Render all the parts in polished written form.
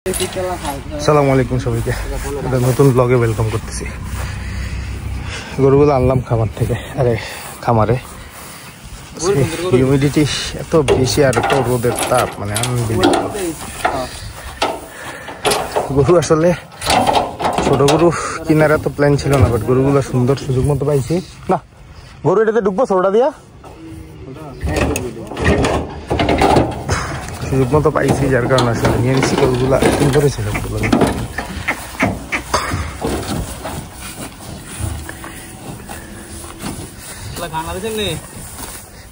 আসসালামু আলাইকুম সবাইকে, একটা নতুন ব্লগে ওয়েলকাম করতেছি। গরুগুলো আনলাম খামার থেকে, খামারে হিউমিডিটি এত বেশি আর এত রোদের তাপ, মানে গরু আসলে ছোট গরু কিনার এত প্ল্যান ছিল না, বাট গরুগুলো সুন্দর সুযোগ মতো পাইছি। না গরু এটাতে ঢুকবো ছোটটা দিয়া, সুযোগ মতো পাইছি, যার কারণে আসলে নিয়ে নিচ্ছি। গরুগুলা সুন্দর হয়েছে সবগুলো।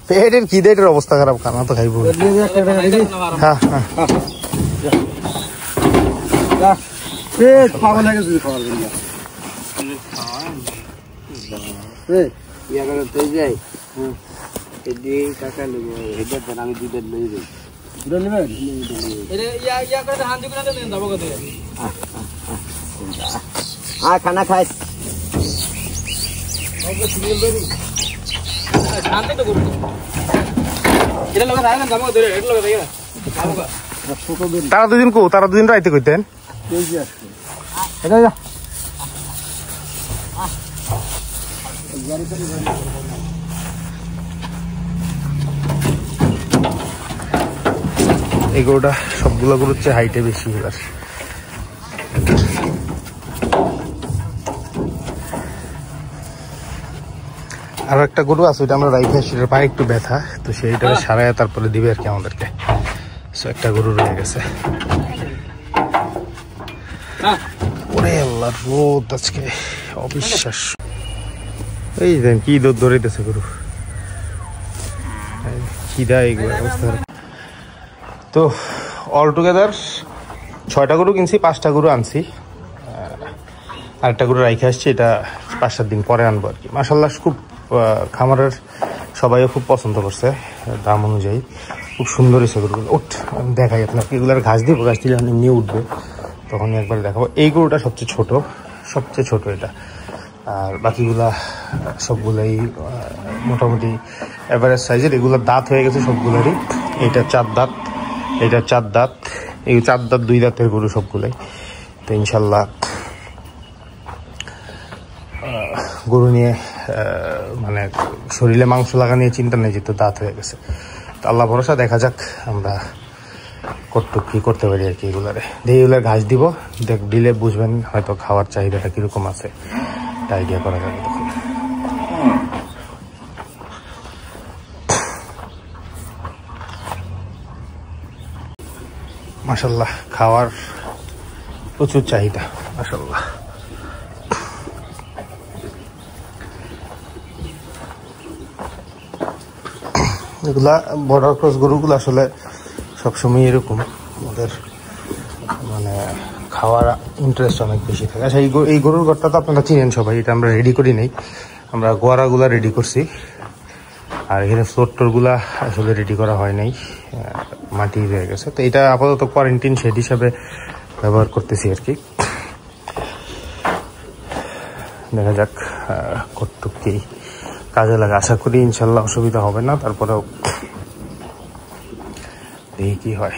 পেটের খিদের অবস্থা খারাপ, খানা তো খাইব। হ্যাঁ হ্যাঁ পাগল হয়ে গেছে খাওয়ার জন্য। আমি দুধের লই যাই, খানা খাই তারা দুদিন কো, তারা দুদিন রাইতে কইতেন এই গরুটা সবগুলো গরুর চেয়ে হাইটে বেশি। এবার আর একটা গরু আছে, ওইটা আমরা রাইখে সেটার পায়ে একটু ব্যথা, তো সেইটা সারায় তারপরে দিবে আর কি আমাদেরকে। একটা গরু রয়ে গেছে। ওরে আল্লাহ, রোদ আজকে অবিশ্বাস। এই দেন কি দৌড় দৌড়াইতেছে গরু, কি দেয় অবস্থা। তো অল টুগেদার 6টা গরু কিনছি, 5টা গরু আনছি, আরেকটা গরু রাইখে আসছি, এটা 5-7 দিন পরে আনবো আর কি। মাশাআল্লাহ খুব খামারের সবাইও খুব পছন্দ করছে, দাম অনুযায়ী খুব সুন্দর হয়েছে গরুগুলো। আমি দেখাই আপনাকে, এগুলোর ঘাস দিব, ঘাস দিলে এমনি উঠবে, তখনই একবার দেখাবো। এই গরুটা সবচেয়ে ছোট এটা, আর বাকিগুলা সবগুলাই মোটামুটি এভারেজ সাইজের। এগুলোর দাঁত হয়ে গেছে সবগুলোরই, এইটা 4 দাঁত, এইটা 4 দাঁত, এই 4 দাঁত 2 দাঁতের গরু সবগুলাই। তো ইনশাল্লাহ গরু নিয়ে মানে শরীরে মাংস লাগা নিয়ে চিন্তা নেই, যেহেতু দাঁত হয়ে গেছে। তো আল্লাহ ভরসা, দেখা যাক আমরা কতটুকু কি করতে পারি আর কি। এগুলারে দিয়ে এগুলো ঘাস দিব, দিলে বুঝবেন হয়তো খাওয়ার চাহিদাটা কিরকম আছে, এটা আইডিয়া করা যাবে তখন। মাশাআল্লাহ খাওয়ার প্রচুর চাহিদা, মাশাআল্লাহ। এগুলা বর্ডার ক্রস গরুগুলো আসলে সবসময় এরকম, ওদের মানে খাওয়ার ইন্টারেস্ট অনেক বেশি থাকে। আচ্ছা, এই গরুর ঘরটা তো আপনারা চিনেন সবাই, এটা আমরা রেডি করি নাই, আমরা গোয়ারাগুলা রেডি করছি। আর এখানে ফ্লোর টোরগুলা আসলে রেডি করা হয় নাই, মাটি রয়ে গেছে। তো এটা আপাতত কোয়ারেন্টাইন শেড হিসাবে ব্যবহার করতেছি আর কি। দেখা যাক কতটুকু কি কাজে লাগে, আশা করি ইনশাল্লাহ অসুবিধা হবে না। তারপরেও দেখি কি হয়।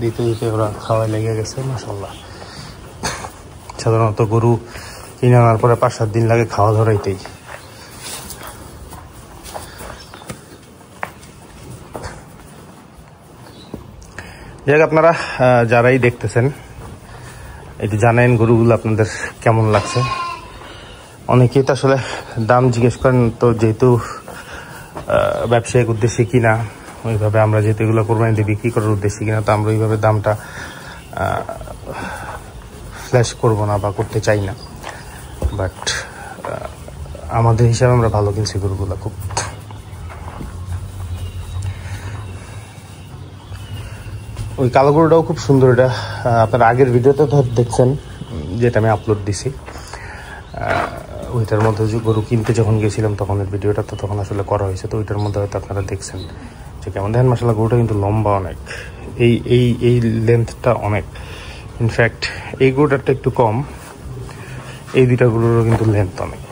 দিতে দিতে ওরা খাওয়াই লেগে গেছে, মাশাআল্লাহ। সাধারণত গরু কিনে আনার পরে 5-7 দিন লাগে খাওয়া ধরাইতেই। যাক, আপনারা যারাই দেখতেছেন একটু জানেন গরুগুলো আপনাদের কেমন লাগছে। অনেকেই তো আসলে দাম জিজ্ঞেস করেন, তো যেহেতু ব্যবসায়িক উদ্দেশ্যে কিনা, ওইভাবে আমরা যেহেতু এগুলো কোরবানিতে বিক্রি করার উদ্দেশ্যে কিনা, তো আমরা ওইভাবে দামটা ফ্ল্যাশ করবো না বা করতে চাই না। বাট আমাদের হিসাবে আমরা ভালো কিনছি গরুগুলো খুব। ওই কালো গরুটাও খুব সুন্দর, এটা আপনার আগের ভিডিওতে তো দেখছেন, যেটা আমি আপলোড দিছি ওইটার মধ্যে যে গরু কিনতে যখন গেছিলাম তখনের ভিডিওটা তো তখন আসলে করা হয়েছে, তো ওইটার মধ্যে হয়তো আপনারা দেখছেন যে কেমন দেখেন মাশাআল্লাহ গরুটা কিন্তু লম্বা অনেক, এই লেন্থটা অনেক। ইনফ্যাক্ট এই গরুটারটা একটু কম, এই দুইটা গরুরও কিন্তু লেন্থ অনেক,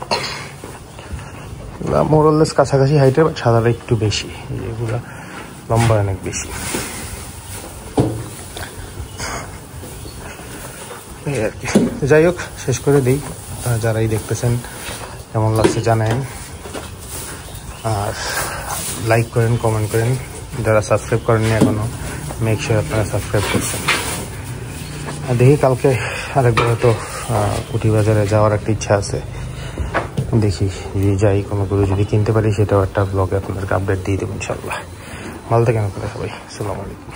মোরলেস কাছাকাছি হাইটের, বাট সাদাটা একটু বেশি, এগুলা লম্বা অনেক বেশি। এই আর কি, যাই হোক শেষ করে দিই। যারাই দেখতেছেন কেমন লাগছে জানেন, আর লাইক করেন, কমেন্ট করেন। যারা সাবস্ক্রাইব করেননি এখনো, মেক শিওর আপনারা সাবস্ক্রাইব করছেন। আর দেখি কালকে আরেকবার হয়তো কুঠি বাজারে যাওয়ার একটা ইচ্ছা আছে, দেখি যদি যাই, কোনো গরু যদি কিনতে পারি সেটাও একটা ব্লগে আপনাদেরকে আপডেট দিয়ে দেবো ইনশাল্লাহ। ভালো থাকেন আপনারা সবাই, আসসালামু আলাইকুম।